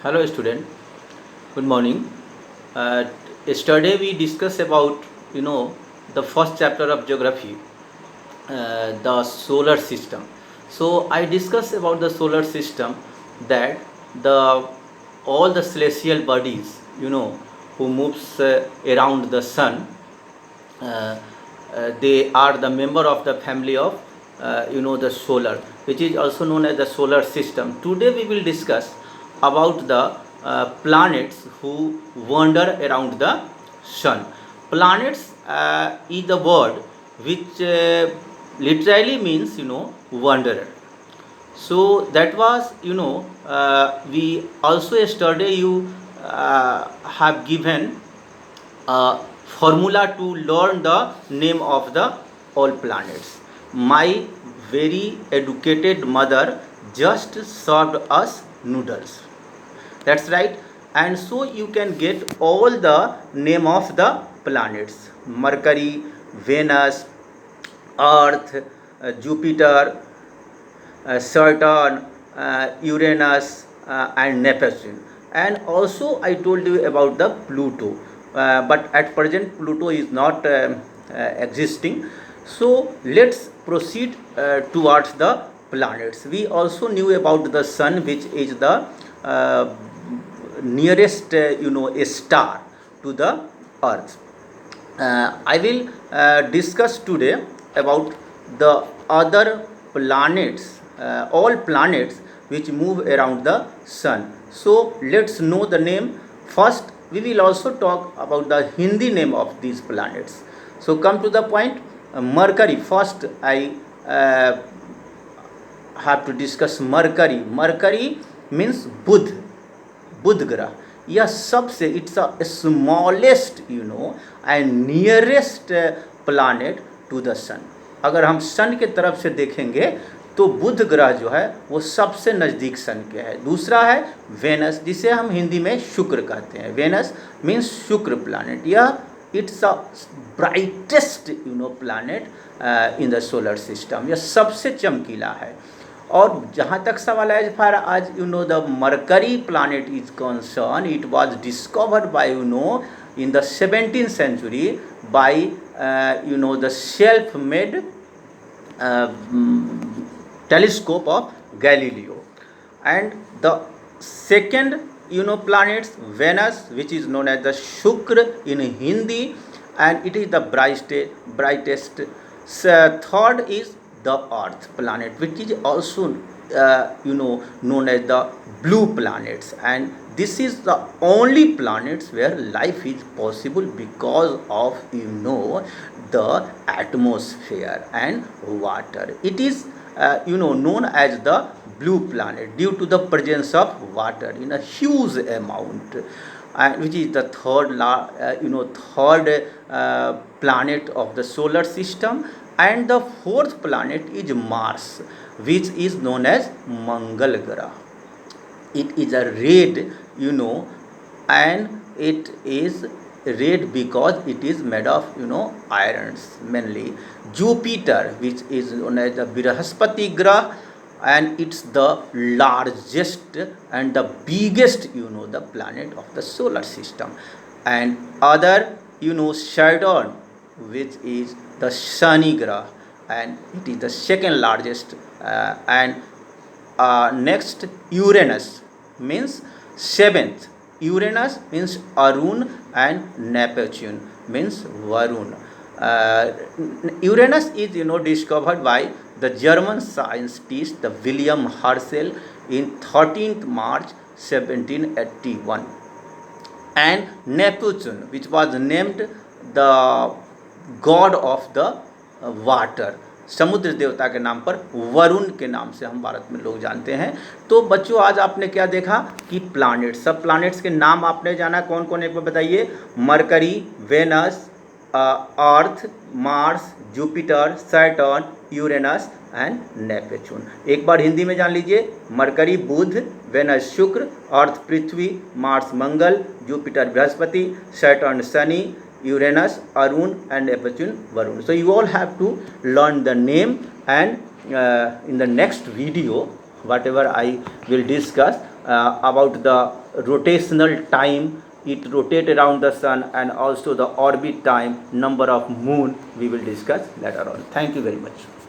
Hello student, good morning. Uh, Yesterday we discussed about the first chapter of geography, the solar system. So I discussed about the solar system, that the all the celestial bodies who moves around the sun, uh, they are the member of the family of the solar, which is also known as the solar system. Today we will discuss about the planets who wander around the sun. Planets is the word which literally means wanderer. So that was we also yesterday you have given a formula to learn the name of the all planets. My very educated mother just served us noodles. That's right. And so you can get all the name of the planets: Mercury, Venus, Earth, Jupiter, Saturn, Uranus, and Neptune. And also I told you about the Pluto, but at present Pluto is not existing. So let's proceed towards the planets. We also knew about the sun, which is the uh, nearest a star to the earth. I will discuss today about the other planets, all planets which move around the sun. So let's know the name. First, we will also talk about the Hindi name of these planets. So come to the point. Mercury. First, I have to discuss Mercury. Mercury means Budh. बुध ग्रह, यह सबसे it's a smallest and nearest planet to the sun. अगर हम सन के तरफ से देखेंगे तो बुध ग्रह जो है वो सबसे नज़दीक सन के है. दूसरा है वेनस, जिसे हम हिंदी में शुक्र कहते हैं. वेनस मीन्स शुक्र प्लानेट. यह it's a brightest planet in the solar system. यह सबसे चमकीला है. और जहाँ तक सवाल है फार आज the mercury planet is concern, it was discovered by in the 17th century by the self made telescope of Galileo. And the second planets, Venus, which is known as the Shukra in Hindi, and it is the brightest. Third is the Earth planet, which is also known as the blue planets, and this is the only planets where life is possible because of the atmosphere and water. It is known as the blue planet due to the presence of water in a huge amount, which is the third planet of the solar system. And the fourth planet is Mars, which is known as Mangal Graha. It is a red, and it is red because it is made of irons mainly. Jupiter, which is known as the Brihaspati Graha, and it's the largest and the biggest the planet of the solar system. And other Saturn, which is the Shani Graha, and it is the second largest. And next, Uranus means seventh. Uranus means Arun, and Neptune means Varun. Uranus is discovered by the German scientist the William Herschel in 13th March 1781. And Neptune, which was named the god of the water, समुद्र देवता के नाम पर, वरुण के नाम से हम भारत में लोग जानते हैं. तो बच्चों आज आपने क्या देखा कि प्लैनेट, सब प्लैनेट्स के नाम आपने जाना. कौन कौन एक बार बताइए? Mercury, Venus, Earth, Mars, Jupiter, Saturn, Uranus and Neptune. एक बार हिंदी में जान लीजिए. मरकरी बुध, वेनस शुक्र, अर्थ पृथ्वी, मार्स मंगल, जुपिटर बृहस्पति, सैटर्न शनि, Uranus, Arun, and Neptune, Varun. So you all have to learn the name, and in the next video, whatever I will discuss, about the rotational time it rotate around the sun, and also the orbit time, number of moon we will discuss later on. Thank you very much.